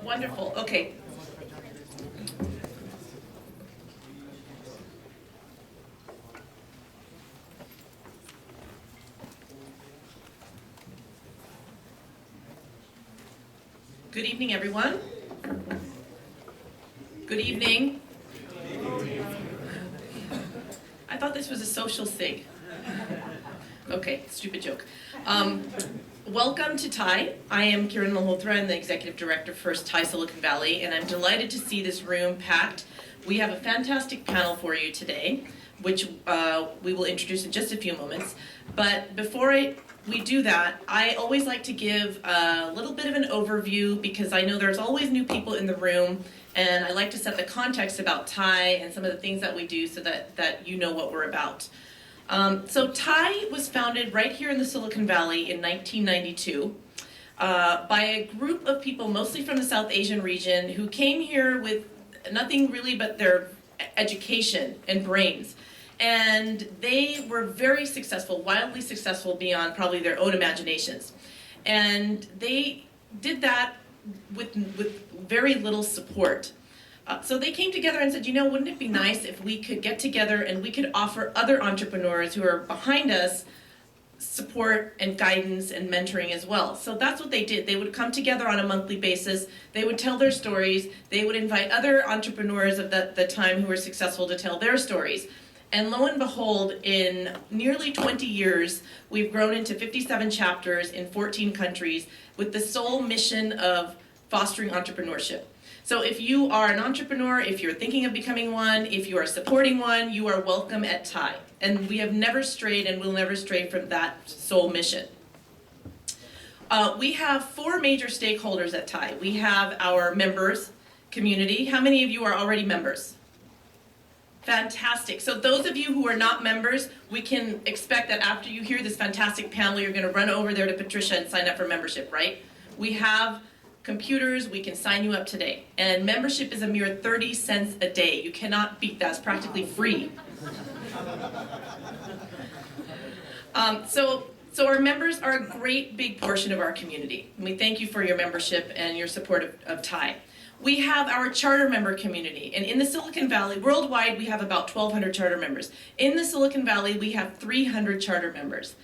Wonderful. Okay. Good evening, everyone. Good evening. I thought this was a social SIG. Okay, stupid joke. Welcome to TIE. I am Kiran Malhotra. I'm the Executive Director for TIE Silicon Valley, and I'm delighted to see this room packed. We have a fantastic panel for you today, which we will introduce in just a few moments. But before we do that, I always like to give a little bit of an overview because I know there's always new people in the room, and I like to set the context about TIE and some of the things that we do so that you know what we're about. So TIE was founded right here in the Silicon Valley in 1992 by a group of people, mostly from the South Asian region, who came here with nothing really but their education and brains. And they were very successful, wildly successful beyond probably their own imaginations. And they did that with very little support. So they came together and said, you know, wouldn't it be nice if we could get together and we could offer other entrepreneurs who are behind us support and guidance and mentoring as well. So that's what they did. They would come together on a monthly basis. They would tell their stories. They would invite other entrepreneurs of the time who were successful to tell their stories. And lo and behold, in nearly 20 years, we've grown into 57 chapters in 14 countries with the sole mission of fostering entrepreneurship. So if you are an entrepreneur, if you're thinking of becoming one, if you are supporting one, you are welcome at TIE. And we have never strayed and will never stray from that sole mission. We have four major stakeholders at TIE. We have our members community. How many of you are already members? Fantastic. So those of you who are not members, we can expect that after you hear this fantastic panel, you're going to run over there to Patricia and sign up for membership, right? We have computers, we can sign you up today. And membership is a mere 30 cents a day. You cannot beat that. It's practically free. So our members are a great big portion of our community. And we thank you for your membership and your support of TIE. We have our charter member community. And in the Silicon Valley, worldwide, we have about 1,200 charter members. In the Silicon Valley, we have 300 charter members.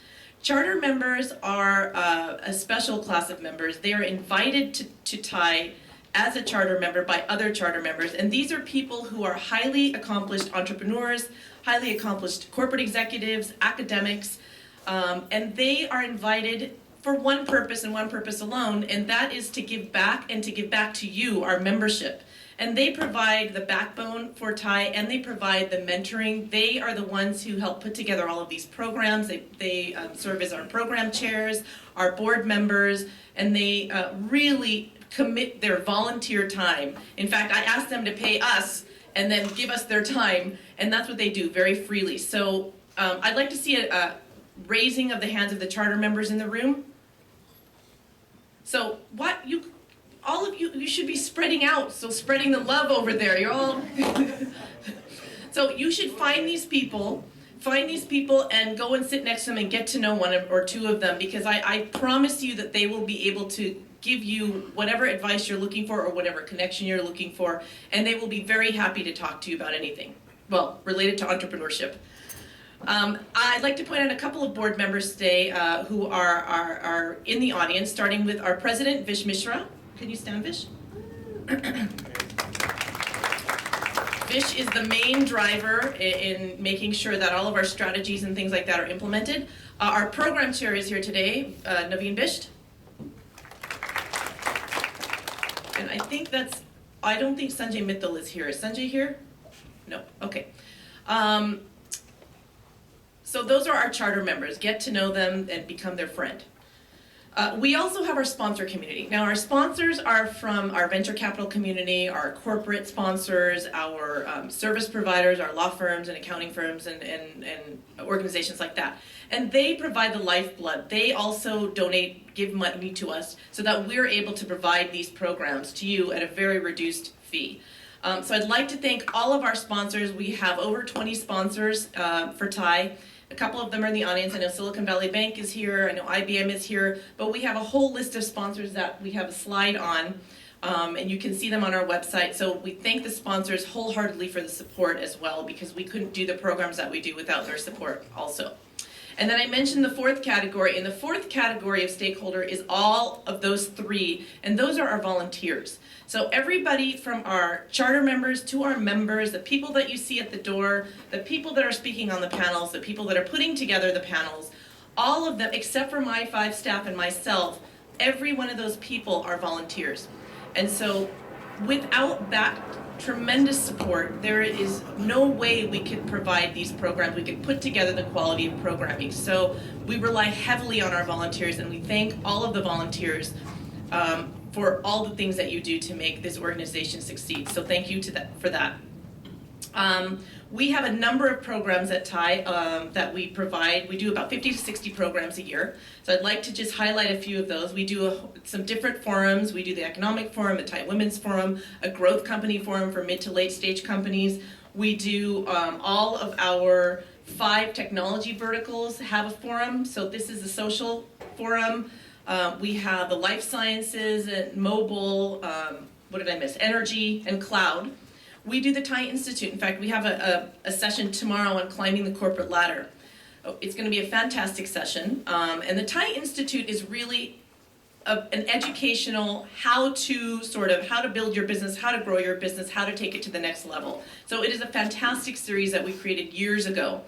Charter members are a special class of members. They are invited to TIE as a charter member by other charter members. And these are people who are highly accomplished entrepreneurs, highly accomplished corporate executives, academics, and they are invited for one purpose and one purpose alone, and that is to give back and to give back to you, our membership. And they provide the backbone for TIE, and they provide the mentoring. They are the ones who help put together all of these programs. They serve as our program chairs, our board members, and they really commit their volunteer time. In fact, I asked them to pay us and then give us their time, and that's what they do very freely. So I'd like to see a raising of the hands of the charter members in the room. So all of you should be spreading out, so spreading the love over there. You're all so you should find these people and go and sit next to them and get to know one or two of them, because I promise you that they will be able to give you whatever advice you're looking for or whatever connection you're looking for, and they will be very happy to talk to you about anything, well, related to entrepreneurship. I'd like to point out a couple of board members today who are in the audience, starting with our president, Vish Mishra. Can you stand, Vish? Vish is the main driver in making sure that all of our strategies and things like that are implemented. Our program chair is here today, Naveen Bisht. And I don't think Sanjay Mittal is here. Is Sanjay here? No, okay. So those are our charter members. Get to know them and become their friend. We also have our sponsor community. Now our sponsors are from our venture capital community, our corporate sponsors, our service providers, our law firms and accounting firms and organizations like that. And they provide the lifeblood. They also give money to us so that we're able to provide these programs to you at a very reduced fee. So I'd like to thank all of our sponsors. We have over 20 sponsors for TIE. A couple of them are in the audience. I know Silicon Valley Bank is here, I know IBM is here, but we have a whole list of sponsors that we have a slide on. And you can see them on our website. So we thank the sponsors wholeheartedly for the support as well, because we couldn't do the programs that we do without their support also. And then I mentioned the fourth category, and the fourth category of stakeholder is all of those three, and those are our volunteers. So everybody from our charter members to our members, the people that you see at the door, the people that are speaking on the panels, the people that are putting together the panels, all of them, except for my 5 staff and myself, every one of those people are volunteers. And so without that tremendous support, there is no way we could provide these programs, we could put together the quality of programming. So we rely heavily on our volunteers, and we thank all of the volunteers for all the things that you do to make this organization succeed. So thank you for that. We have a number of programs at TIE that we provide. We do about 50 to 60 programs a year. So I'd like to just highlight a few of those. We do some different forums. We do the Economic Forum, the TIE Women's Forum, a Growth Company Forum for mid to late stage companies. We do all of our 5 technology verticals have a forum. So this is the social forum. We have the life sciences and mobile, what did I miss? Energy and cloud. We do the TIE Institute. In fact, we have a session tomorrow on climbing the corporate ladder. It's going to be a fantastic session. And the TIE Institute is really an educational how to build your business, how to grow your business, how to take it to the next level. So it is a fantastic series that we created years ago.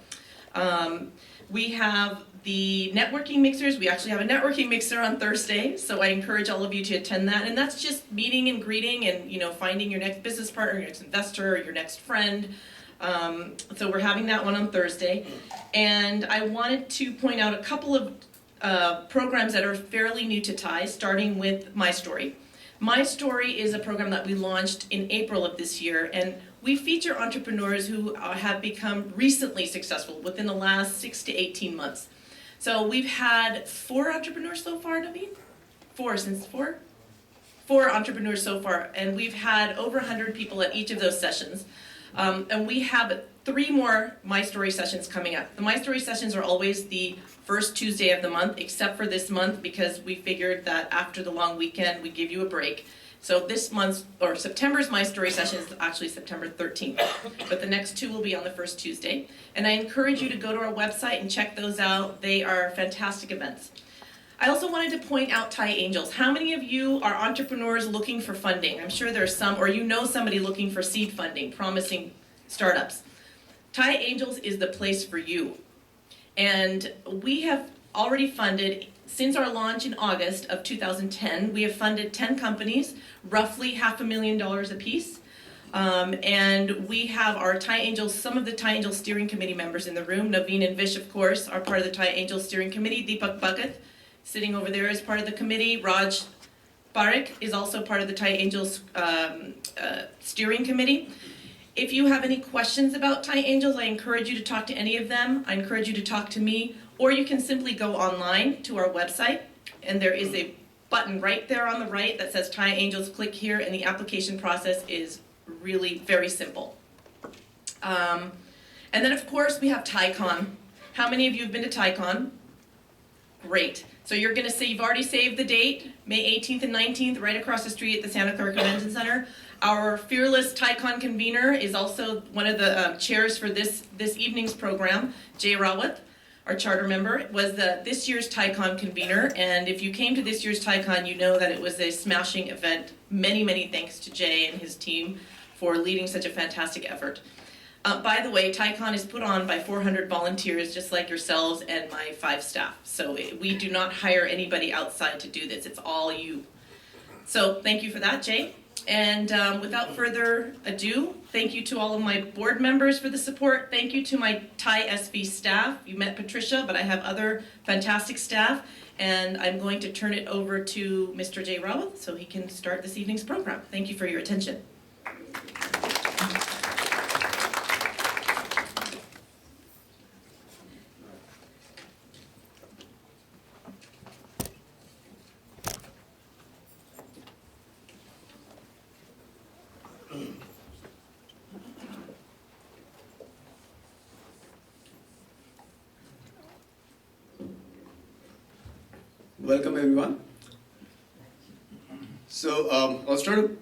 We have the networking mixers. We actually have a networking mixer on Thursday, so I encourage all of you to attend that. And that's just meeting and greeting and finding your next business partner, your next investor, or your next friend. So we're having that one on Thursday. And I wanted to point out a couple of programs that are fairly new to TIE, starting with My Story. My Story is a program that we launched in April of this year, and we feature entrepreneurs who have become recently successful within the last 6 to 18 months. So we've had 4 entrepreneurs so far, Naveen? 4 entrepreneurs so far, and we've had over 100 people at each of those sessions. And we have 3 more My Story sessions coming up. The My Story sessions are always the first Tuesday of the month, except for this month, because we figured that after the long weekend, we'd give you a break. So this month's, or September's My Story session is actually September 13th, but the next 2 will be on the first Tuesday. And I encourage you to go to our website and check those out. They are fantastic events. I also wanted to point out TIE Angels. How many of you are entrepreneurs looking for funding? I'm sure there are some, or you know somebody looking for seed funding, promising startups. TIE Angels is the place for you. And we have already funded, since our launch in August of 2010, we have funded 10 companies, roughly $500,000 apiece. And we have our TIE Angels, some of the TIE Angels steering committee members in the room. Naveen and Vish, of course, are part of the TIE Angels steering committee. Deepak Bhagat, sitting over there, is part of the committee. Raj Parekh is also part of the TIE Angels steering committee. If you have any questions about TIE Angels, I encourage you to talk to any of them. I encourage you to talk to me, or you can simply go online to our website, and there is a button right there on the right that says TIE Angels. Click here, and the application process is really very simple. And then, of course, we have TIECon. How many of you have been to TIECon? Great. So you're going to say you've already saved the date, May 18th and 19th, right across the street at the Santa Clara Convention Center. Our fearless TIECon convener is also one of the chairs for this evening's program. Jay Rawat, our charter member, was this year's TIECon convener. And if you came to this year's TIECon, you know that it was a smashing event. Many, many thanks to Jay and his team for leading such a fantastic effort. By the way, TIECon is put on by 400 volunteers, just like yourselves and my 5 staff. So we do not hire anybody outside to do this. It's all you. So thank you for that, Jay. And without further ado, thank you to all of my board members for the support. Thank you to my TIE SV staff. You met Patricia, but I have other fantastic staff. And I'm going to turn it over to Mr. Jay Rawat so he can start this evening's program. Thank you for your attention. Welcome everyone. I was trying to,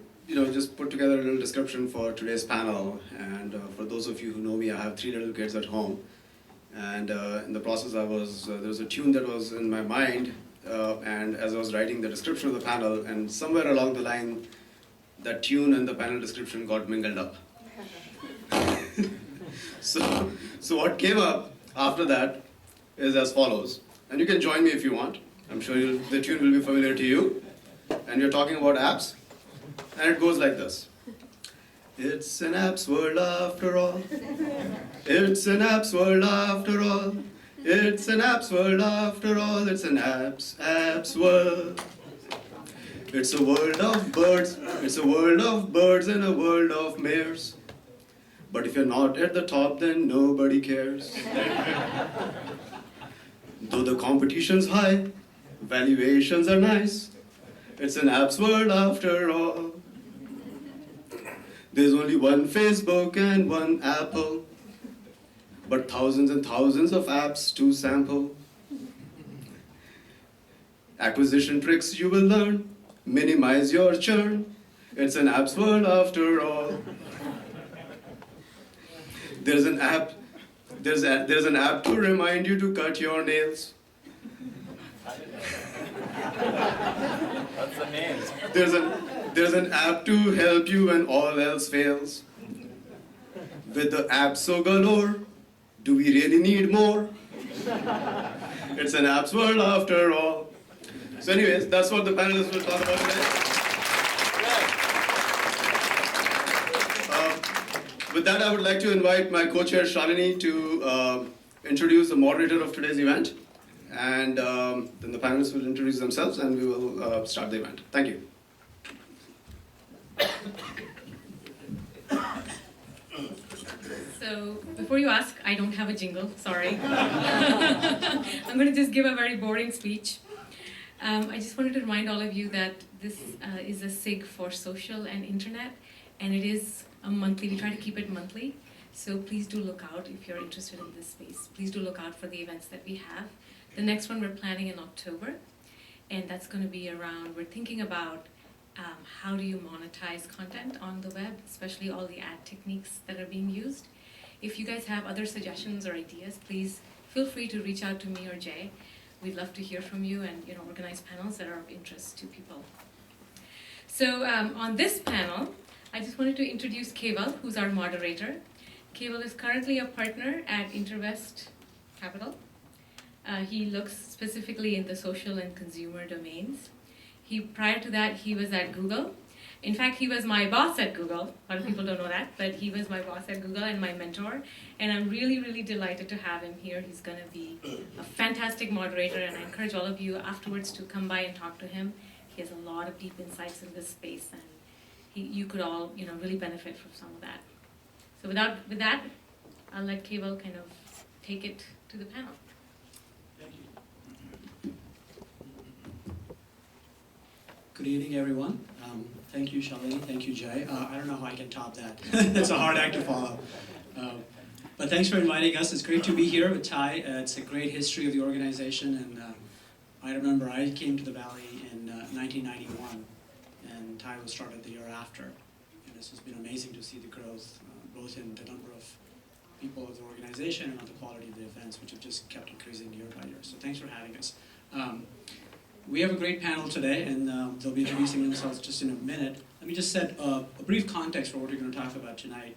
just put together a little description for today's panel. And for those of you who know me, I have 3 little kids at home. And in the process, there was a tune that was in my mind. And as I was writing the description of the panel, and somewhere along the line, that tune and the panel description got mingled up. So what came up after that is as follows. And you can join me if you want. I'm sure the tune will be familiar to you. And we're talking about apps. And it goes like this. It's an apps world after all. It's an apps world after all. It's an apps world after all. It's an apps world. It's a world of birds. It's a world of birds and a world of mares. But if you're not at the top, then nobody cares. Though the competition's high, valuations are nice. It's an apps world after all. There's only one Facebook and one Apple, but thousands and thousands of apps to sample. Acquisition tricks you will learn, minimize your churn. It's an apps world after all. There's an app to remind you to cut your nails. What's the name? There's an app to help you when all else fails. With the apps so galore, do we really need more? It's an apps world after all. So anyways, that's what the panelists will talk about today. With that, I would like to invite my co-chair Shalini to introduce the moderator of today's event. And then the panelists will introduce themselves and we will start the event. Thank you. So before you ask, I don't have a jingle, sorry. I'm going to just give a very boring speech. I just wanted to remind all of you that this is a SIG for social and internet, and it is a monthly, we try to keep it monthly. So please do look out if you're interested in this space. Please do look out for the events that we have. The next one we're planning in October, and that's going to be around, we're thinking about how do you monetize content on the web, especially all the ad techniques that are being used. If you guys have other suggestions or ideas, please feel free to reach out to me or Jay. We'd love to hear from you and organize panels that are of interest to people. So on this panel, I just wanted to introduce Keval, who's our moderator. Keval is currently a partner at Intervest Capital. He looks specifically in the social and consumer domains. Prior to that, he was at Google. In fact, he was my boss at Google. A lot of people don't know that, but he was my boss at Google and my mentor. And I'm really, really delighted to have him here. He's going to be a fantastic moderator, and I encourage all of you afterwards to come by and talk to him. He has a lot of deep insights in this space, and you could all really benefit from some of that. So with that, I'll let Keval kind of take it to the panel. Thank you. Good evening, everyone. Thank you, Shalini. Thank you, Jay. I don't know how I can top that. That's a hard act to follow. But thanks for inviting us. It's great to be here with Ty. It's a great history of the organization. And I remember I came to the Valley in 1991, and Ty was started the year after. And this has been amazing to see the growth, both in the number of people of the organization and on the quality of the events, which have just kept increasing year by year. So thanks for having us. We have a great panel today, and they'll be introducing themselves just in a minute. Let me just set a brief context for what we're going to talk about tonight.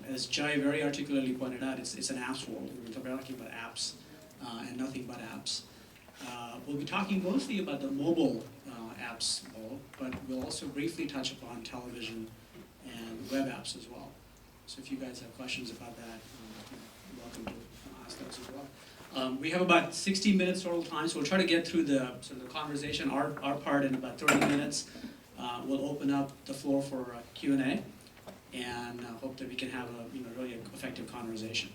As Jai very articulately pointed out, it's an apps world. We're talking about apps and nothing but apps. We'll be talking mostly about the mobile apps world, but we'll also briefly touch upon television and web apps as well. So if you guys have questions about that, you're welcome to ask those as well. We have about 60 minutes total time, so we'll try to get through the conversation, our part, in about 30 minutes. We'll open up the floor for Q&A, and hope that we can have a really effective conversation.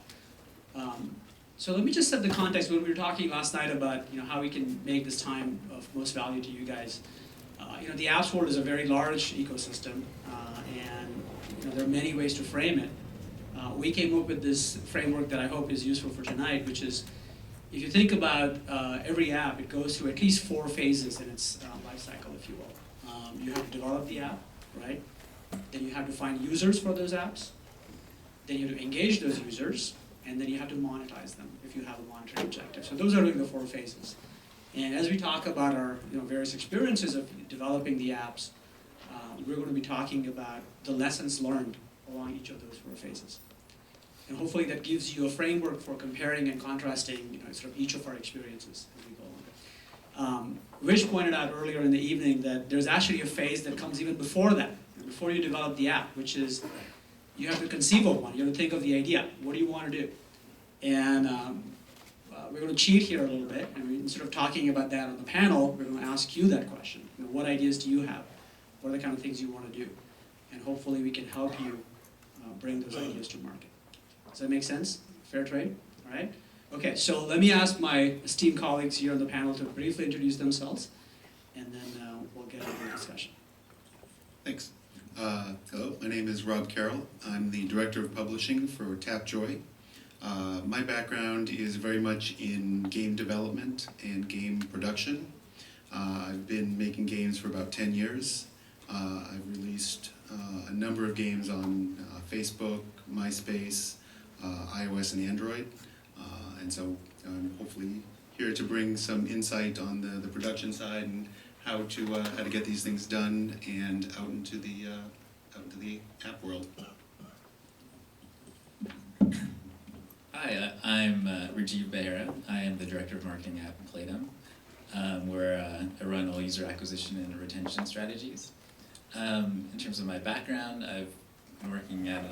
So let me just set the context. When we were talking last night about how we can make this time of most value to you guys. The apps world is a very large ecosystem, and there are many ways to frame it. We came up with this framework that I hope is useful for tonight, which is, if you think about every app, it goes through at least 4 phases in its life cycle, if you will. You have to develop the app, right? Then you have to find users for those apps. Then you have to engage those users, and then you have to monetize them if you have a monetary objective. So those are really the 4 phases. And as we talk about our various experiences of developing the apps, we're going to be talking about the lessons learned along each of those 4 phases. And hopefully that gives you a framework for comparing and contrasting sort of each of our experiences as we go along. Rich pointed out earlier in the evening that there's actually a phase that comes even before that, before you develop the app, which is you have to conceive of one. You have to think of the idea. What do you want to do? And we're going to cheat here a little bit, and instead of talking about that on the panel, we're going to ask you that question. What ideas do you have? What are the kind of things you want to do? And hopefully we can help you bring those ideas to market. Does that make sense? Fair trade? All right? Okay, so let me ask my esteemed colleagues here on the panel to briefly introduce themselves, and then we'll get into the discussion. Thanks. Hello, my name is Rob Carroll. I'm the Director of Publishing for Tapjoy. My background is very much in game development and game production. I've been making games for about 10 years. I've released a number of games on Facebook, MySpace, iOS and Android. And so I'm hopefully here to bring some insight on the production side and how to get these things done and out into the app world. Hi, I'm Rajiv Barrera. I am the Director of Marketing at Playdom, where I run all user acquisition and retention strategies. In terms of my background, I've been working at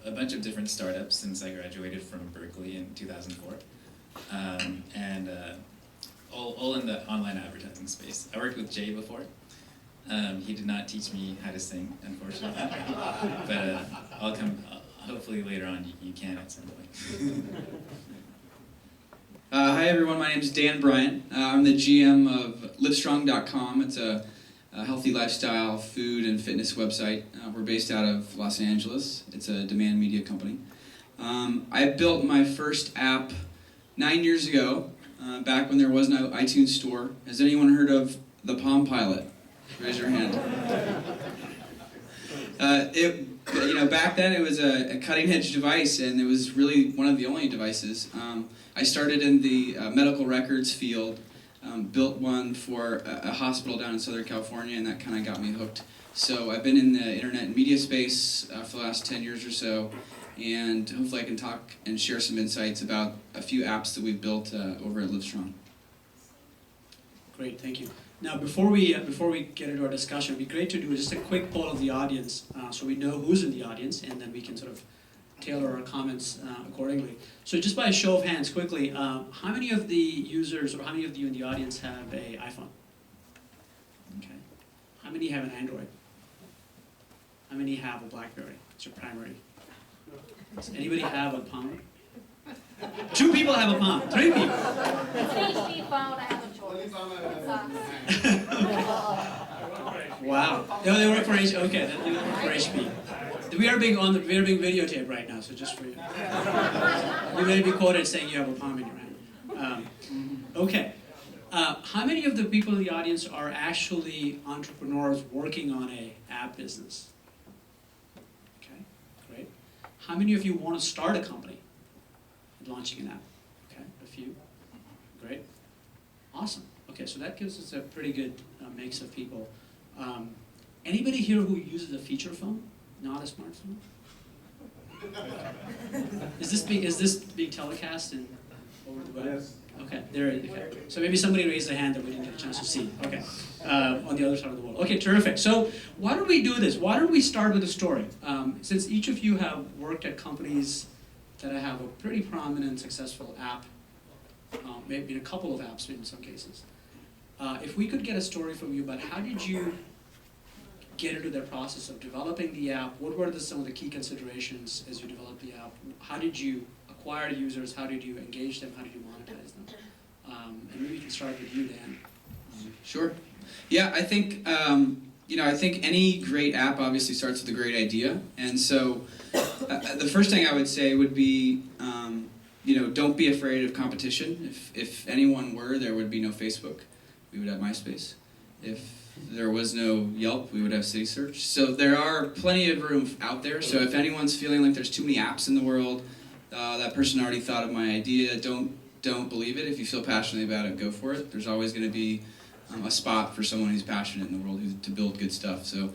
a bunch of different startups since I graduated from Berkeley in 2004, and all in the online advertising space. I worked with Jay before. He did not teach me how to sing, unfortunately, but I'll come. Hopefully later on you can at some point. Hi everyone, my name is Dan Bryant. I'm the GM of Livestrong.com. It's a healthy lifestyle, food, and fitness website. We're based out of Los Angeles. It's a demand media company. I built my first app 9 years ago, back when there was no iTunes store. Has anyone heard of the Palm Pilot? Raise your hand. Back then it was a cutting-edge device, and it was really one of the only devices. I started in the medical records field, built one for a hospital down in Southern California, and that kind of got me hooked. So I've been in the internet and media space for the last 10 years or so, and hopefully I can talk and share some insights about a few apps that we've built over at Livestrong. Great, thank you. Now, before we get into our discussion, it'd be great to do just a quick poll of the audience, so we know who's in the audience, and then we can sort of tailor our comments accordingly. So just by a show of hands, quickly, how many of the users, or how many of you in the audience have an iPhone? Okay. How many have an Android? How many have a BlackBerry? It's your primary. Does anybody have a Palm? 2 people have a Palm. 3 people. It's an HP phone, I have a choice. It sucks. Wow. No, they work for HP. Okay, they work for HP. We are being videotaped right now, so just for you. You may be quoted saying you have a palm in your hand. Okay. How many of the people in the audience are actually entrepreneurs working on a app business? Okay, great. How many of you want to start a company launching an app? Okay, a few. Great. Awesome. Okay, so that gives us a pretty good mix of people. Anybody here who uses a feature phone, not a smartphone? Is this being telecast over the web? Yes. Okay, there it is. Okay. So maybe somebody raised a hand that we didn't get a chance to see. Okay, on the other side of the world. Okay, terrific. So why don't we do this? Why don't we start with a story? Since each of you have worked at companies that have a pretty prominent, successful app, maybe a couple of apps in some cases. If we could get a story from you about how did you get into the process of developing the app, what were some of the key considerations as you developed the app? How did you acquire users? How did you engage them? How did you monetize them? And maybe we can start with you, Dan. Sure. Yeah, I think I think any great app obviously starts with a great idea, and so the first thing I would say would be, don't be afraid of competition. If anyone were, there would be no Facebook. We would have MySpace. If there was no Yelp, we would have City Search. So there are plenty of room out there. So if anyone's feeling like there's too many apps in the world, that person already thought of my idea, don't believe it. If you feel passionately about it, go for it. There's always going to be a spot for someone who's passionate in the world to build good stuff. So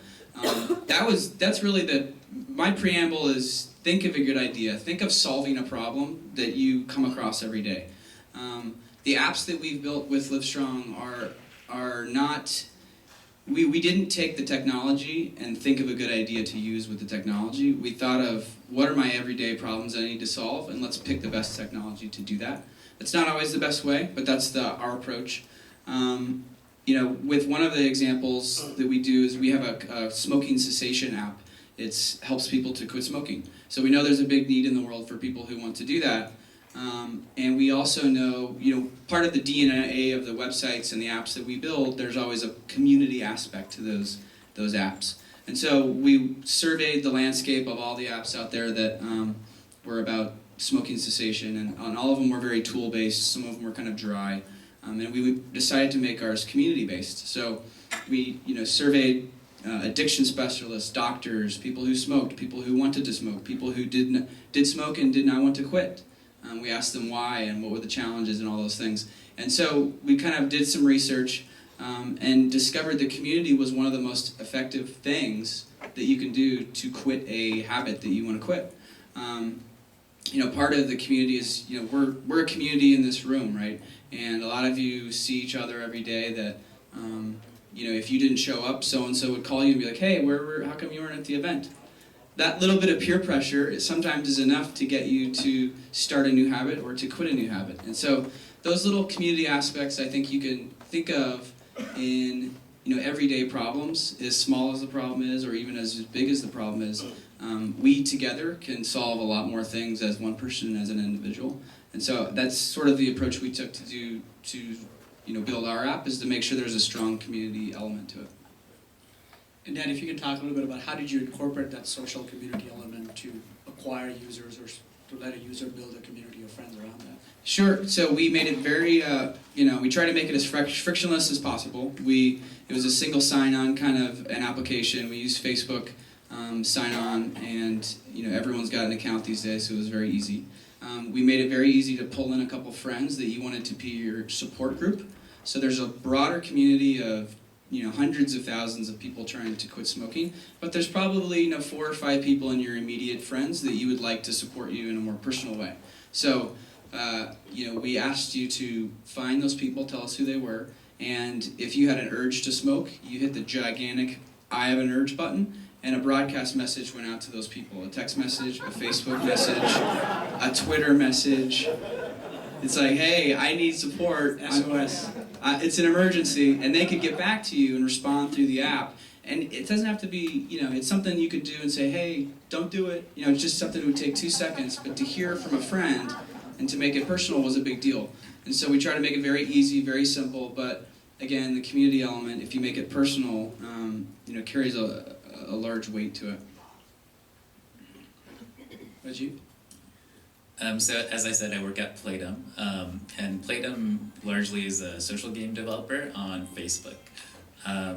that's really my preamble is think of a good idea. Think of solving a problem that you come across every day. The apps that we've built with Livestrong are not, we didn't take the technology and think of a good idea to use with the technology. We thought of what are my everyday problems I need to solve, and let's pick the best technology to do that. It's not always the best way, but that's our approach. With one of the examples that we do is we have a smoking cessation app. It helps people to quit smoking. So we know there's a big need in the world for people who want to do that. And we also know, part of the DNA of the websites and the apps that we build, there's always a community aspect to those apps. And so we surveyed the landscape of all the apps out there that were about smoking cessation, and all of them were very tool-based, some of them were kind of dry. And we decided to make ours community-based. So we surveyed addiction specialists, doctors, people who smoked, people who wanted to smoke, people who did smoke and did not want to quit. We asked them why and what were the challenges and all those things. And so we kind of did some research and discovered the community was one of the most effective things that you can do to quit a habit that you want to quit. Part of the community is, we're a community in this room, right? And a lot of you see each other every day that, if you didn't show up, so-and-so would call you and be like, hey, how come you weren't at the event? That little bit of peer pressure sometimes is enough to get you to start a new habit or to quit a new habit. And so those little community aspects I think you can think of in everyday problems, as small as the problem is or even as big as the problem is. We together can solve a lot more things as one person, as an individual. And so that's sort of the approach we took to build our app, is to make sure there's a strong community element to it. And Dan, if you can talk a little bit about how did you incorporate that social community element to acquire users or to let a user build a community of friends around that? Sure. So we made it very, we try to make it as frictionless as possible. It was a single sign-on kind of an application. We used Facebook sign-on, and everyone's got an account these days, so it was very easy. We made it very easy to pull in a couple friends that you wanted to be your support group. So there's a broader community of hundreds of thousands of people trying to quit smoking, but there's probably 4 or 5 people in your immediate friends that you would like to support you in a more personal way. So we asked you to find those people, tell us who they were, and if you had an urge to smoke, you hit the gigantic I have an urge button, and a broadcast message went out to those people. A text message, a Facebook message, a Twitter message. It's like, hey, I need support. SOS. It's an emergency, and they could get back to you and respond through the app. And it doesn't have to be, it's something you could do and say, hey, don't do it. It's just something that would take 2 seconds. But to hear from a friend and to make it personal was a big deal. And so we try to make it very easy, very simple. But again, the community element, if you make it personal, carries a large weight to it. Rajiv? So as I said, I work at Playdom, and Playdom largely is a social game developer on Facebook.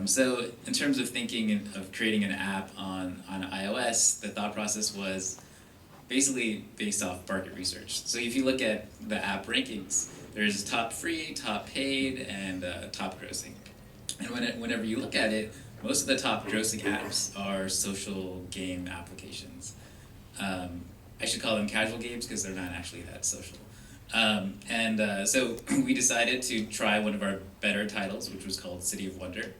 So in terms of thinking of creating an app on iOS, the thought process was basically based off market research. So if you look at the app rankings, there's top free, top paid, and top grossing. And whenever you look at it, most of the top grossing apps are social game applications. I should call them casual games because they're not actually that social. So we decided to try one of our better titles, which was called City of Wonder,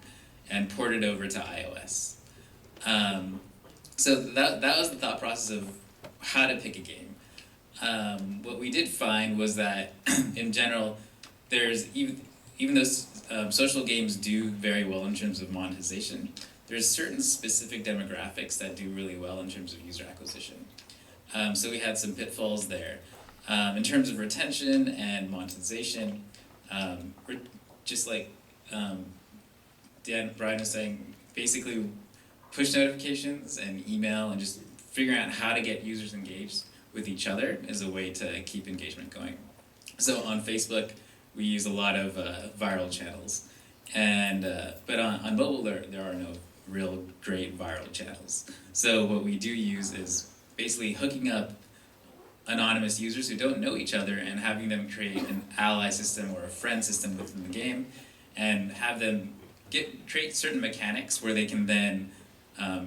and port it over to iOS. So that was the thought process of how to pick a game. What we did find was that, in general, there's even though social games do very well in terms of monetization, there's certain specific demographics that do really well in terms of user acquisition. So we had some pitfalls there. In terms of retention and monetization, just like Brian was saying, basically push notifications and email and just figuring out how to get users engaged with each other is a way to keep engagement going. So on Facebook, we use a lot of viral channels. And but on mobile there are no real great viral channels. So what we do use is basically hooking up anonymous users who don't know each other and having them create an ally system or a friend system within the game, and have them create certain mechanics where they can then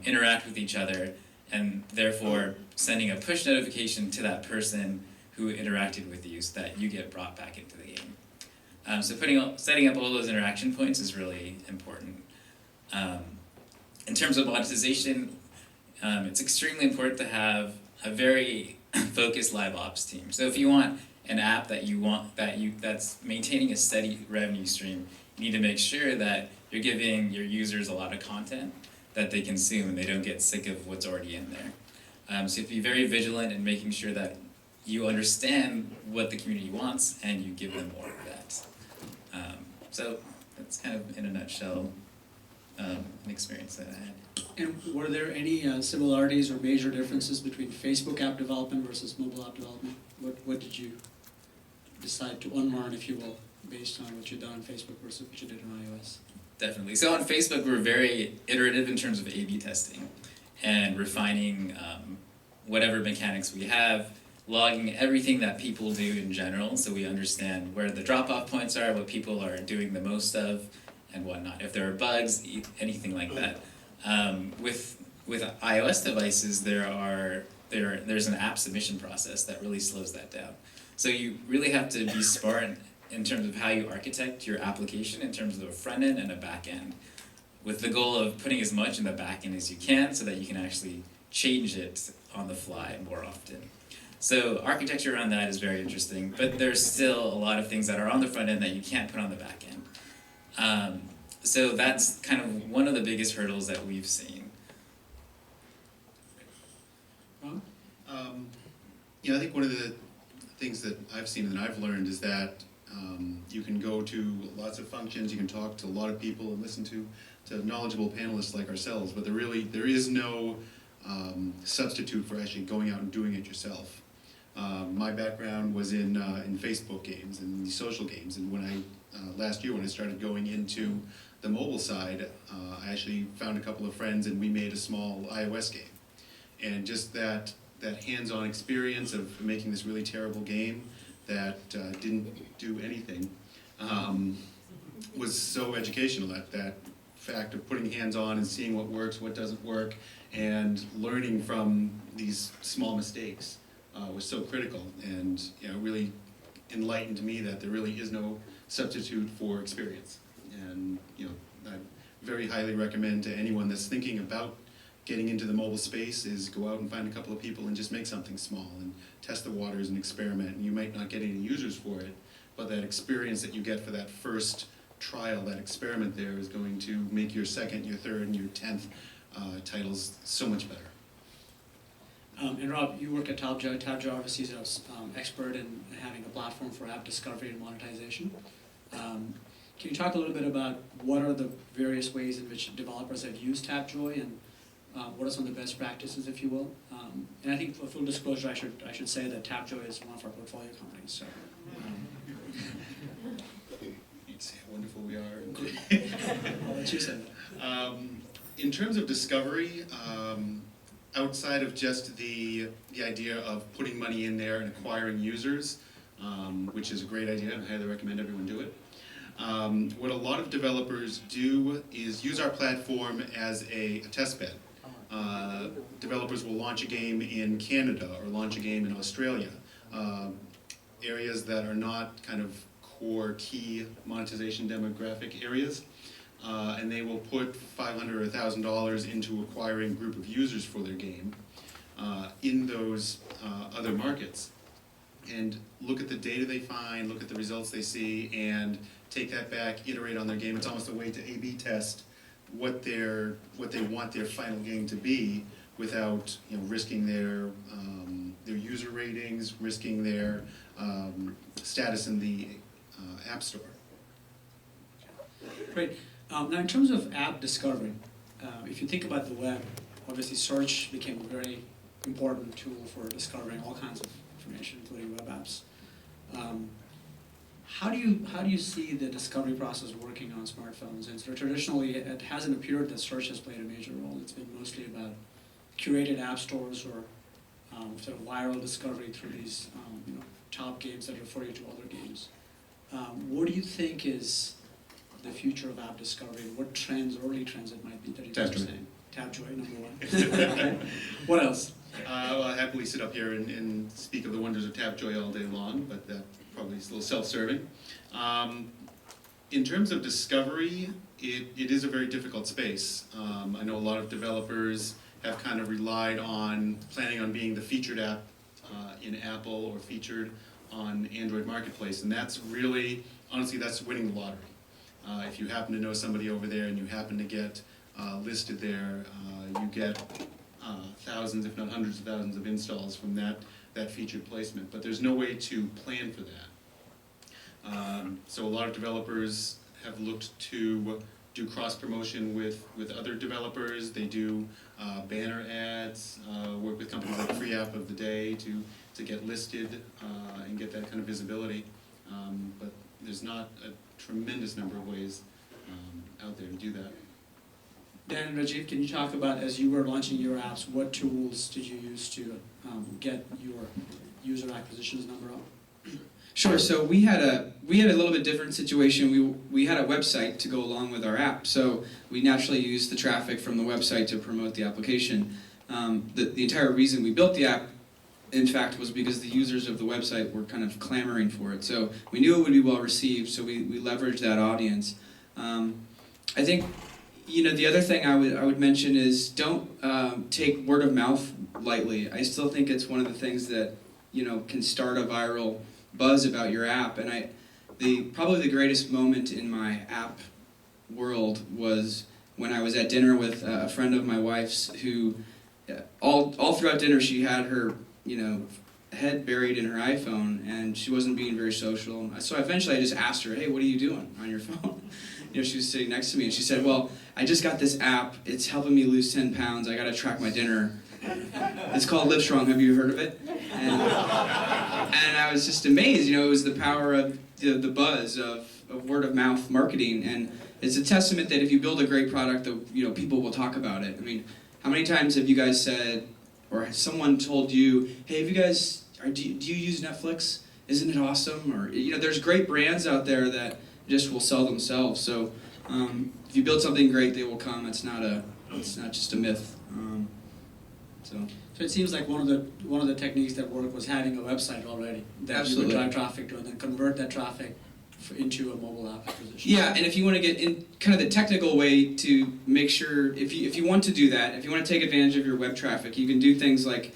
interact with each other, and therefore sending a push notification to that person who interacted with you so that you get brought back into the game. So setting up all those interaction points is really important. In terms of monetization, it's extremely important to have a very focused live ops team. So if you want an app that's maintaining a steady revenue stream, you need to make sure that you're giving your users a lot of content that they consume and they don't get sick of what's already in there. So you have to be very vigilant in making sure that you understand what the community wants and you give them more of that. So that's kind of, in a nutshell, an experience that I had. And were there any similarities or major differences between Facebook app development versus mobile app development? What did you decide to unlearn, if you will, based on what you've done on Facebook versus what you did on iOS? Definitely. So on Facebook, we're very iterative in terms of A/B testing and refining whatever mechanics we have, logging everything that people do in general, so we understand where the drop-off points are, what people are doing the most of, and whatnot. If there are bugs, anything like that. With iOS devices, there's an app submission process that really slows that down. So you really have to be smart in terms of how you architect your application in terms of a front end and a back end, with the goal of putting as much in the back end as you can so that you can actually change it on the fly more often. So architecture around that is very interesting, but there's still a lot of things that are on the front end that you can't put on the back end. So that's kind of one of the biggest hurdles that we've seen. Ron? I think one of the things that I've seen and I've learned is that you can go to lots of functions, you can talk to a lot of people and listen to knowledgeable panelists like ourselves, but there is no substitute for actually going out and doing it yourself. My background was in Facebook games and social games, and when last year when I started going into the mobile side, I actually found a couple of friends and we made a small iOS game. And just that hands-on experience of making this really terrible game that didn't do anything was so educational. That fact of putting hands on and seeing what works, what doesn't work, and learning from these small mistakes was so critical, and really enlightened me that there really is no substitute for experience. And I very highly recommend to anyone that's thinking about getting into the mobile space is go out and find a couple of people and just make something small and test the waters and experiment. And you might not get any users for it, but that experience that you get for that first trial, that experiment there, is going to make your second, your third, and your 10th titles so much better. And Rob, you work at TapJoy. TapJoy obviously is an expert in having a platform for app discovery and monetization. Can you talk a little bit about what are the various ways in which developers have used TapJoy, and what are some of the best practices, if you will? And I think for full disclosure, I should say that TapJoy is one of our portfolio companies. So, You'd see how wonderful we are. I'll let you say that. In terms of discovery, outside of just the idea of putting money in there and acquiring users, which is a great idea, and I highly recommend everyone do it. What a lot of developers do is use our platform as a test bed. Developers will launch a game in Canada or launch a game in Australia, areas that are not kind of core key monetization demographic areas, and they will put $500 or $1,000 into acquiring a group of users for their game in those other markets, and look at the data they find, look at the results they see, and take that back, iterate on their game. It's almost a way to A/B test what they want their final game to be, without risking their user ratings, risking their status in the App Store. Great. Now, in terms of app discovery, if you think about the web, obviously search became a very important tool for discovering all kinds of information, including web apps. how do you see the discovery process working on smartphones? And so traditionally, it hasn't appeared that search has played a major role. It's been mostly about curated app stores or sort of viral discovery through these top games that refer you to other games. What do you think is the future of app discovery, and what trends, early trends it might be that you guys are saying? Tapjoy, number one. Okay. What else? I'll happily sit up here and speak of the wonders of Tapjoy all day long, but that probably is a little self-serving. In terms of discovery, it is a very difficult space. I know a lot of developers have kind of relied on planning on being the featured app in Apple or featured on Android Marketplace, and that's really, honestly, that's winning the lottery. If you happen to know somebody over there and you happen to get listed there, you get thousands, if not hundreds of thousands of installs from that featured placement, but there's no way to plan for that. So a lot of developers have looked to do cross-promotion with other developers. They do banner ads, work with companies like Free App of the Day to get listed and get that kind of visibility. But there's not a tremendous number of ways out there to do that. Dan and Rajiv, can you talk about, as you were launching your apps, what tools did you use to get your user acquisitions number up? Sure. So we had a little bit different situation. We had a website to go along with our app, so we naturally used the traffic from the website to promote the application. The entire reason we built the app, in fact, was because the users of the website were kind of clamoring for it. So we knew it would be well received, so we leveraged that audience. I think the other thing I would mention is don't take word of mouth lightly. I still think it's one of the things that can start a viral buzz about your app. And probably the greatest moment in my app world was when I was at dinner with a friend of my wife's who all throughout dinner she had her head buried in her iPhone and she wasn't being very social. So eventually I just asked her, "Hey, what are you doing on your phone?" She was sitting next to me and she said, "Well, I just got this app. It's helping me lose 10 pounds. I got to track my dinner. It's called Livestrong. Have you heard of it?" And I was just amazed. It was the power of the buzz of word of mouth marketing, and it's a testament that if you build a great product, that people will talk about it. I mean, how many times have you guys said, or has someone told you, "Hey, have you guys do you use Netflix? Isn't it awesome?" Or there's great brands out there that just will sell themselves. So if you build something great, they will come. It's not just a myth. So it seems like one of the techniques that worked was having a website already that Absolutely. you would drive traffic to, and then convert that traffic into a mobile app acquisition. Yeah, and if you want to get in kind of the technical way to make sure, if you want to do that, if you want to take advantage of your web traffic, you can do things like,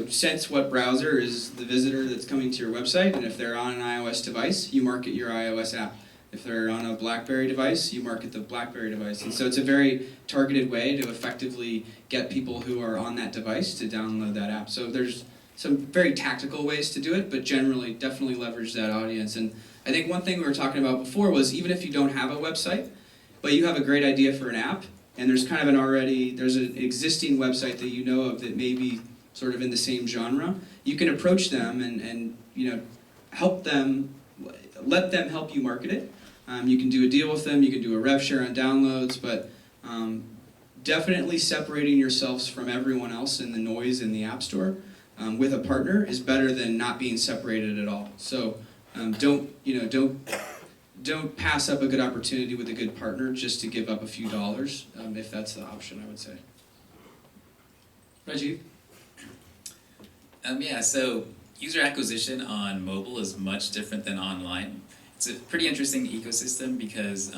sense what browser is the visitor that's coming to your website, and if they're on an iOS device, you market your iOS app. If they're on a BlackBerry device, you market the BlackBerry device. And so it's a very targeted way to effectively get people who are on that device to download that app. So there's some very tactical ways to do it, but generally definitely leverage that audience. And I think one thing we were talking about before was even if you don't have a website, but you have a great idea for an app, and there's kind of there's an existing website that you know of that may be sort of in the same genre, you can approach them and help them, let them help you market it. You can do a deal with them, you can do a rev share on downloads, but definitely separating yourselves from everyone else in the noise in the App Store with a partner is better than not being separated at all. So don't pass up a good opportunity with a good partner just to give up a few dollars, if that's the option, I would say. Rajiv? So user acquisition on mobile is much different than online. It's a pretty interesting ecosystem because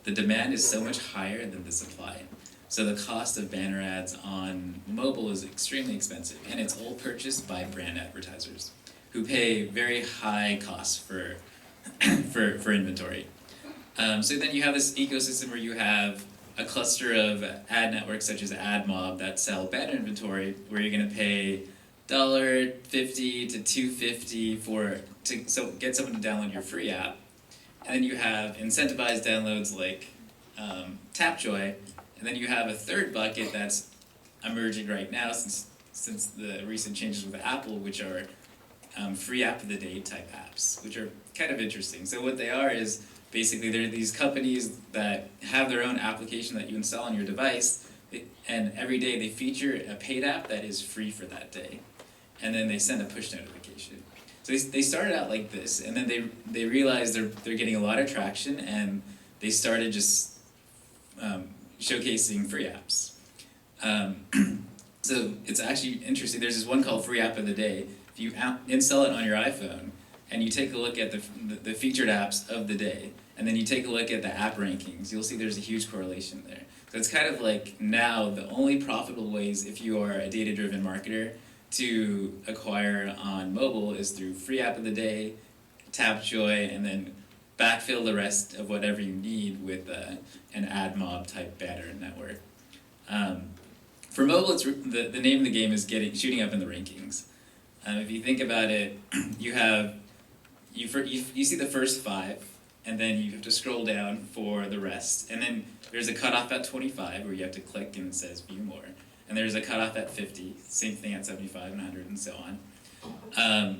the demand is so much higher than the supply. So the cost of banner ads on mobile is extremely expensive, and it's all purchased by brand advertisers who pay very high costs for inventory. So then you have this ecosystem where you have a cluster of ad networks such as AdMob that sell banner inventory, where you're going to pay $1.50 to $2.50 to get someone to download your free app, and then you have incentivized downloads like Tapjoy, and then you have a third bucket that's emerging right now since the recent changes with Apple, which are free app of the day type apps, which are kind of interesting. So what they are is basically they're these companies that have their own application that you install on your device, and every day they feature a paid app that is free for that day, and then they send a push notification. So they started out like this, and then they realized they're getting a lot of traction, and they started just showcasing free apps. So it's actually interesting. There's this one called Free App of the Day. If you install it on your iPhone, and you take a look at the featured apps of the day, and then you take a look at the app rankings, you'll see there's a huge correlation there. So it's kind of like now the only profitable ways, if you are a data-driven marketer, to acquire on mobile is through Free App of the Day, Tapjoy, and then backfill the rest of whatever you need with an ad mob type banner network. For mobile, it's the name of the game is shooting up in the rankings. If you think about it, you see the first 5, and then you have to scroll down for the rest. And then there's a cutoff at 25 where you have to click and it says view more. And there's a cutoff at 50, same thing at 75 and 100 and so on.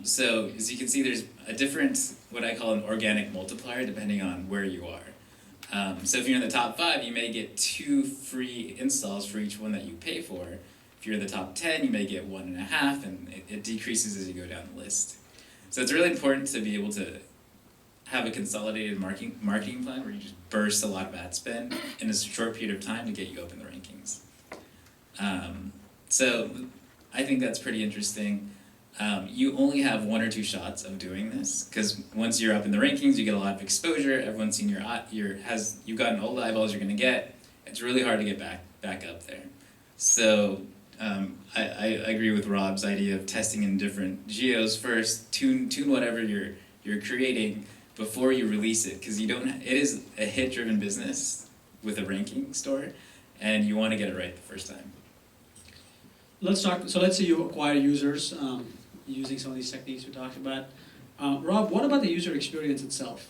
So as you can see, there's a different, what I call an organic multiplier depending on where you are. So if you're in the top 5, you may get 2 free installs for each one that you pay for. If you're in the top 10, you may get 1.5, and it decreases as you go down the list. So it's really important to be able to have a consolidated marketing plan where you just burst a lot of ad spend in a short period of time to get you up in the rankings. So I think that's pretty interesting. You only have 1 or 2 shots of doing this, because once you're up in the rankings, you get a lot of exposure. Everyone's seen you've gotten all the eyeballs you're going to get. It's really hard to get back up there. So I agree with Rob's idea of testing in different geos first. Tune whatever you're creating before you release it, because it is a hit-driven business with a ranking store, and you want to get it right the first time. Let's say you acquire users using some of these techniques we talked about. Rob, what about the user experience itself?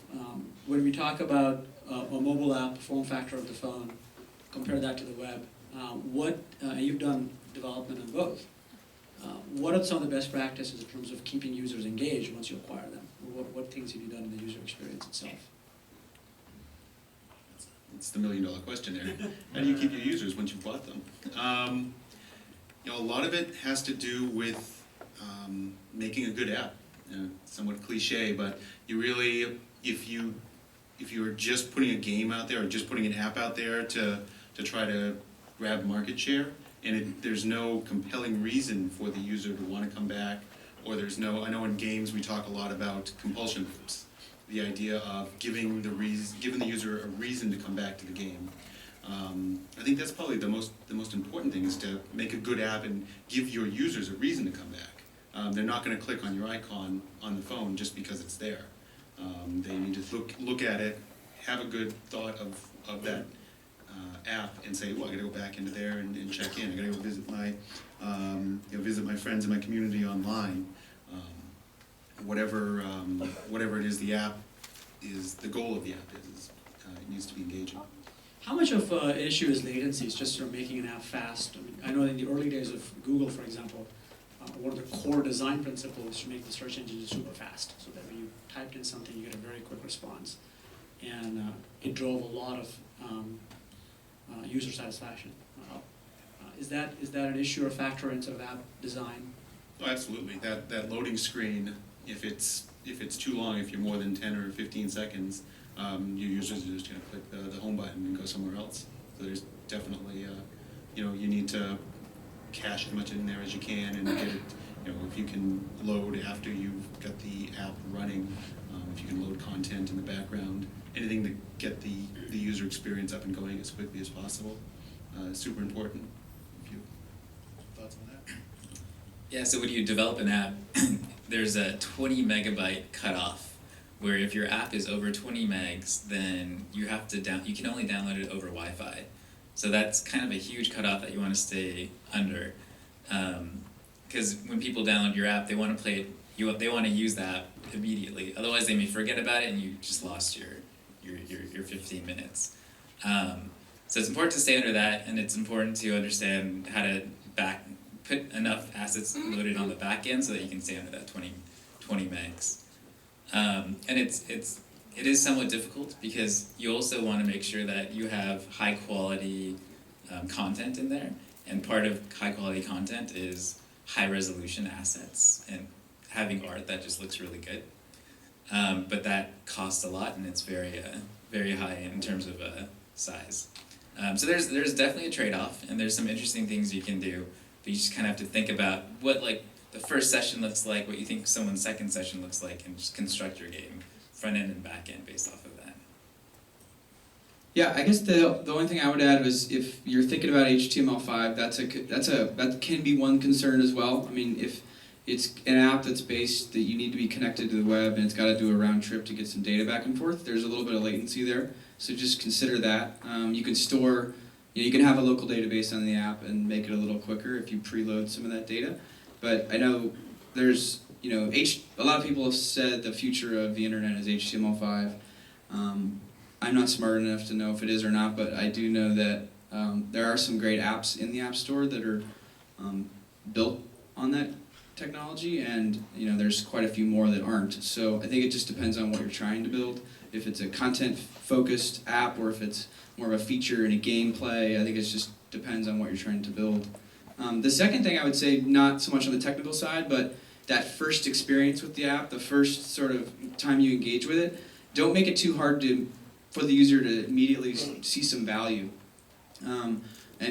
When we talk about a mobile app, form factor of the phone, compare that to the web, you've done development in both. What are some of the best practices in terms of keeping users engaged once you acquire them? What things have you done in the user experience itself? It's the $1 million question there. How do you keep your users once you've bought them? A lot of it has to do with making a good app. Somewhat cliche, but you really, if you're just putting a game out there or just putting an app out there to try to grab market share, and there's no compelling reason for the user to want to come back, or I know in games we talk a lot about compulsion loops, the idea of giving the user a reason to come back to the game. I think that's probably the most important thing, is to make a good app and give your users a reason to come back. They're not going to click on your icon on the phone just because it's there. They need to look at it, have a good thought of that app, and say, well, I got to go back into there and check in. I got to go visit my friends in my community online. Whatever it is, the app is the goal of the app is it needs to be engaging. How much of an issue is latency? It's just sort of making an app fast. I know in the early days of Google, for example, one of the core design principles is to make the search engine super fast, so that when you typed in something, you get a very quick response. And it drove a lot of user satisfaction. Is that an issue or factor in sort of app design? Oh, absolutely. That loading screen, if it's too long, if you're more than 10 or 15 seconds, your users are just going to click the home button and go somewhere else. So there's definitely, you need to cache as much in there as you can and get it, if you can load after you've got the app running, if you can load content in the background, anything to get the user experience up and going as quickly as possible is super important. A few thoughts on that? Yeah, so when you develop an app, there's a 20 megabyte cutoff, where if your app is over 20 megs, then you have to you can only download it over Wi-Fi. So that's kind of a huge cutoff that you want to stay under, because when people download your app, they want to play it. They want to use the app immediately. Otherwise, they may forget about it, and you just lost your 15 minutes. So it's important to stay under that, and it's important to understand how to put enough assets loaded on the back end so that you can stay under that 20 20 megs. And it is somewhat difficult because you also want to make sure that you have high quality content in there. And part of high quality content is high resolution assets and having art that just looks really good. But that costs a lot, and it's very high in terms of size. So there's definitely a trade-off, and there's some interesting things you can do. But you just kind of have to think about what like the first session looks like, what you think someone's second session looks like, and just construct your game, front end and back end, based off of that. Yeah, I guess the only thing I would add was if you're thinking about HTML5, that can be one concern as well. I mean, if it's an app that's based that you need to be connected to the web and it's got to do a round trip to get some data back and forth, there's a little bit of latency there. So just consider that. You can store, you can have a local database on the app and make it a little quicker if you preload some of that data. But I know there's, a lot of people have said the future of the internet is HTML5. I'm not smart enough to know if it is or not, but I do know that there are some great apps in the App Store that are built on that technology, and there's quite a few more that aren't. So I think it just depends on what you're trying to build. If it's a content-focused app or if it's more of a feature and a gameplay, I think it just depends on what you're trying to build. The second thing I would say, not so much on the technical side, but that first experience with the app, the first sort of time you engage with it, don't make it too hard for the user to immediately see some value. And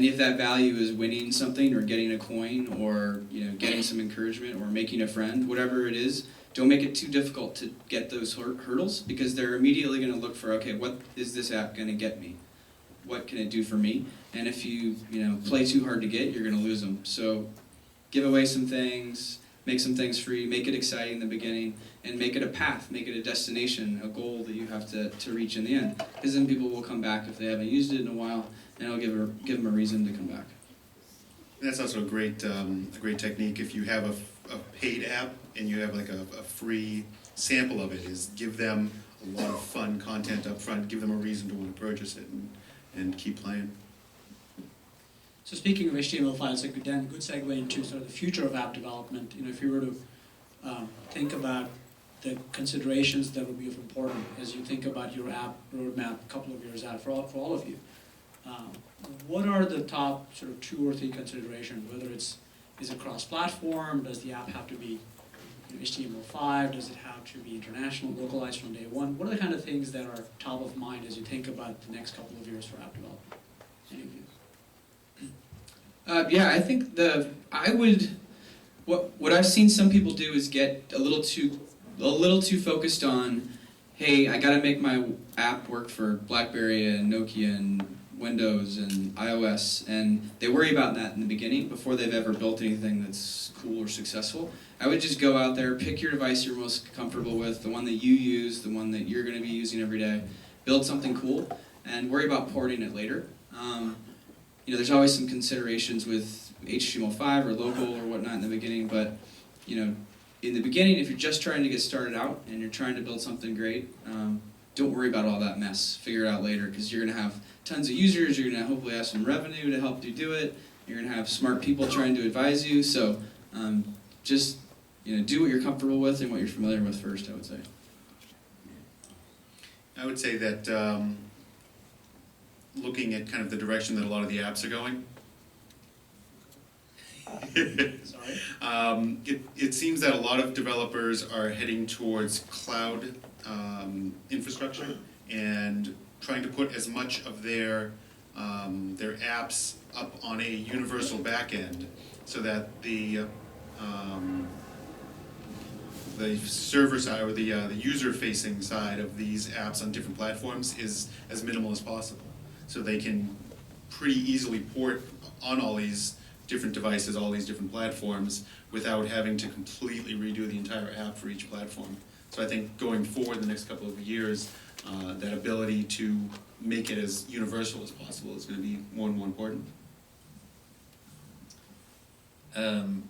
if that value is winning something or getting a coin or getting some encouragement or making a friend, whatever it is, don't make it too difficult to get those hurdles, because they're immediately going to look for, okay, what is this app going to get me? What can it do for me? And if you play too hard to get, you're going to lose them. So give away some things, make some things free, make it exciting in the beginning, and make it a path, make it a destination, a goal that you have to reach in the end. Because then people will come back if they haven't used it in a while, and it'll give them a reason to come back. That's also a great technique. If you have a paid app and you have like a free sample of it, is give them a lot of fun content up front, give them a reason to want to purchase it and keep playing. So speaking of HTML5, it's a good segue into sort of the future of app development. If you were to think about the considerations that would be of importance as you think about your app roadmap a couple of years out for all of you. What are the top sort of 2 or 3 considerations? Whether is it cross-platform? Does the app have to be HTML5? Does it have to be international, localized from day one? What are the kind of things that are top of mind as you think about the next couple of years for app development? Any of you? Yeah, I think what I've seen some people do is get a little too focused on, hey, I got to make my app work for BlackBerry and Nokia and Windows and iOS, and they worry about that in the beginning before they've ever built anything that's cool or successful. I would just go out there, pick your device you're most comfortable with, the one that you use, the one that you're going to be using every day, build something cool, and worry about porting it later. There's always some considerations with HTML5 or local or whatnot in the beginning, but in the beginning, if you're just trying to get started out and you're trying to build something great, don't worry about all that mess. Figure it out later, because you're going to have tons of users, you're going to hopefully have some revenue to help you do it, you're going to have smart people trying to advise you, so just do what you're comfortable with and what you're familiar with first, I would say. I would say that looking at kind of the direction that a lot of the apps are going, Sorry? it seems that a lot of developers are heading towards cloud infrastructure and trying to put as much of their apps up on a universal backend, so that the server side or the user-facing side of these apps on different platforms is as minimal as possible, so they can pretty easily port on all these different devices, all these different platforms, without having to completely redo the entire app for each platform. So I think going forward the next couple of years, that ability to make it as universal as possible is going to be more and more important.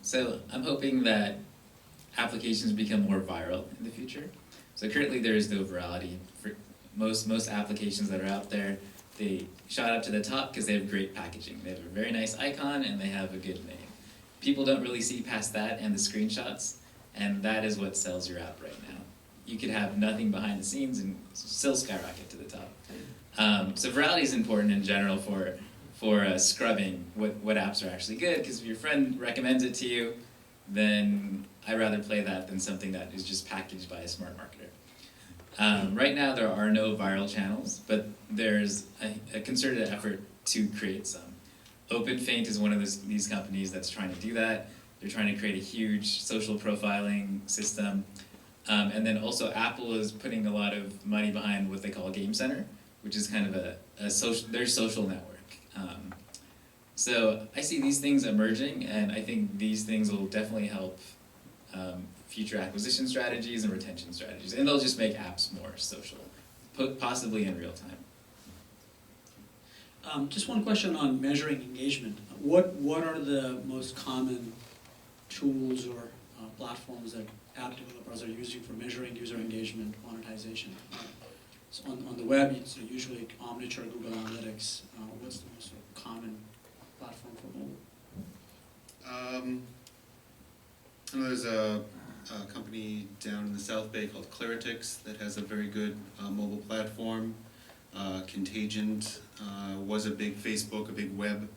So I'm hoping that applications become more viral in the future. So currently there is no virality. For most applications that are out there, they shot up to the top because they have great packaging. They have a very nice icon and they have a good name. People don't really see past that and the screenshots, And that is what sells your app right now. You could have nothing behind the scenes and still skyrocket to the top. So virality is important in general for scrubbing what apps are actually good, because if your friend recommends it to you, then I'd rather play that than something that is just packaged by a smart marketer. Right now there are no viral channels, but there's a concerted effort to create some. OpenFaint is one of these companies that's trying to do that. They're trying to create a huge social profiling system. And then also Apple is putting a lot of money behind what they call Game Center, which is kind of their social network. So I see these things emerging, and I think these things will definitely help future acquisition strategies and retention strategies, and they'll just make apps more social, possibly in real time. Just one question on measuring engagement. What are the most common tools or platforms that app developers are using for measuring user engagement, monetization? So on the web, it's usually Omniture, Google Analytics. What's the most common platform for mobile? I know there's a company down in the South Bay called Claritix that has a very good mobile platform. Contagion was a big Facebook, a big web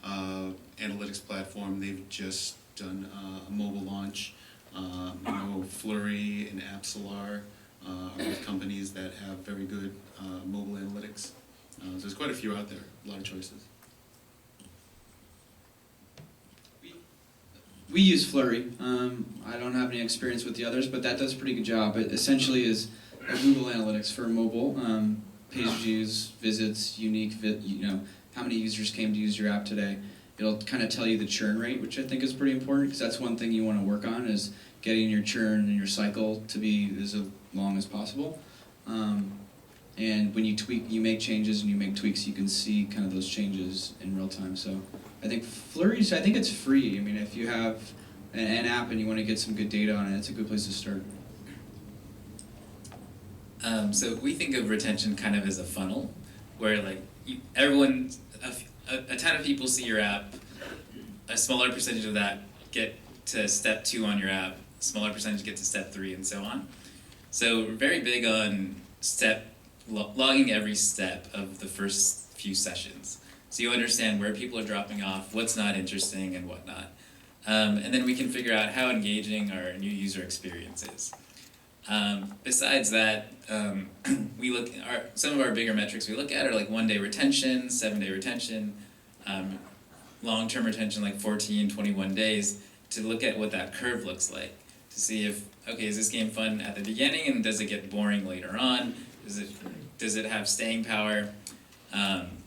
analytics platform. They've just done a mobile launch. Flurry and AppSolar are both companies that have very good mobile analytics. So there's quite a few out there, a lot of choices. We use Flurry. I don't have any experience with the others, but that does a pretty good job. It essentially is a Google Analytics for mobile. Page views, visits, how many users came to use your app today. It'll kind of tell you the churn rate, which I think is pretty important, because that's one thing you want to work on, is getting your churn and your cycle to be as long as possible. And when you make changes and you make tweaks, you can see kind of those changes in real time. So I think Flurry's, I think it's free. I mean, if you have an app and you want to get some good data on it, it's a good place to start. So we think of retention kind of as a funnel, where like a ton of people see your app, a smaller percentage of that get to step 2 on your app, a smaller percentage get to step 3, and so on. So we're very big on logging every step of the first few sessions. So you understand where people are dropping off, what's not interesting, and whatnot. And then we can figure out how engaging our new user experience is. Besides that, some of our bigger metrics we look at are like 1-day retention, 7-day retention, long-term retention like 14, 21 days, to look at what that curve looks like, to see if, okay, is this game fun at the beginning and does it get boring later on? Does it have staying power?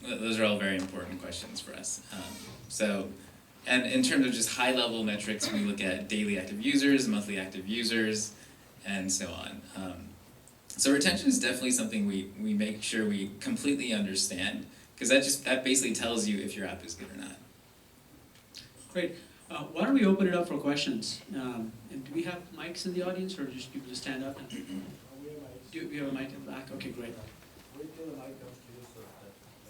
Those are all very important questions for us. And in terms of just high-level metrics, we look at daily active users, monthly active users, and so on. So retention is definitely something we make sure we completely understand, because that basically tells you if your app is good or not. Great. Why don't we open it up for questions? And do we have mics in the audience, or just people just stand up? Do we have a mic in the back? Okay, great.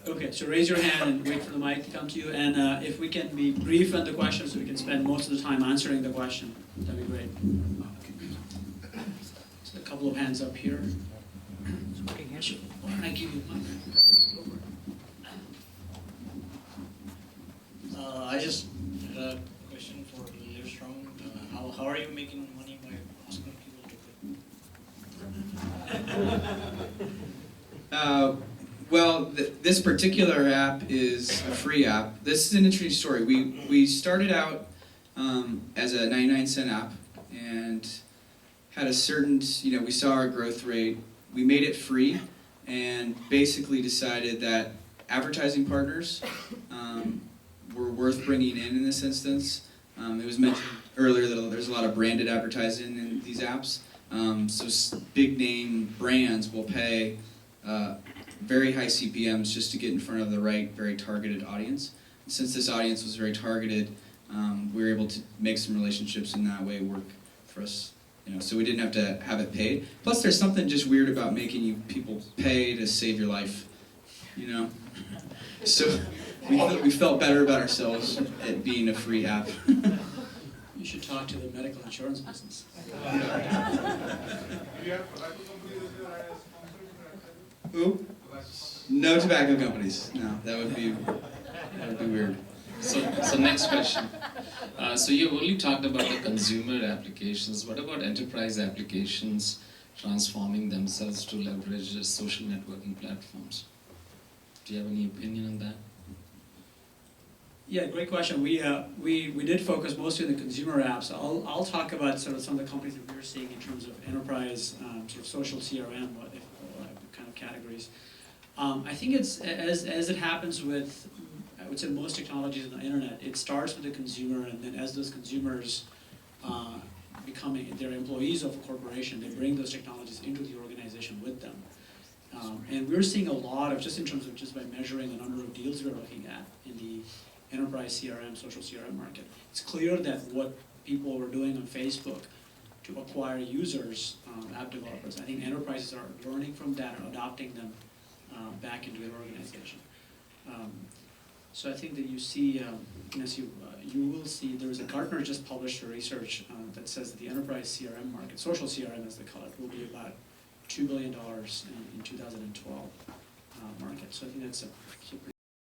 Okay, so raise your hand and wait for the mic to come to you. And if we can be brief on the question, so we can spend most of the time answering the question, that'd be great. So a couple of hands up here. Why don't I give you a mic? I just had a question for Livestrong. How are you making money by asking people to quit? Well, this particular app is a free app. This is an interesting story. We started out as a 99-cent app and had a certain, we saw our growth rate. We made it free and basically decided that advertising partners were worth bringing in this instance. It was mentioned earlier that there's a lot of branded advertising in these apps. So big name brands will pay very high CPMs just to get in front of the right, very targeted audience. And since this audience was very targeted, we were able to make some relationships in that way work for us. So we didn't have to have it paid. Plus, there's something just weird about making people pay to save your life. So we felt better about ourselves at being a free app. should talk to the medical insurance business. Who? No tobacco companies. No, that would be weird. So next question. So you only talked about the consumer applications. What about enterprise applications transforming themselves to leverage the social networking platforms? Do you have any opinion on that? Yeah, great question. We did focus mostly on the consumer apps. I'll talk about sort of some of the companies that we're seeing in terms of enterprise sort of social CRM, what kind of categories. I think it's as it happens with, I would say, most technologies on the internet. It starts with the consumer, and then as those consumers becoming they're employees of a corporation, they bring those technologies into the organization with them. And we're seeing a lot of, just in terms of just by measuring the number of deals we're looking at in the enterprise CRM, social CRM market, it's clear that what people were doing on Facebook to acquire users, app developers, I think enterprises are learning from that and adopting them back into their organization. So I think that you see, you will see, there was a Gartner just published a research that says that the enterprise CRM market, social CRM as they call it, will be about $2 billion in 2012 market. So I think that's a pretty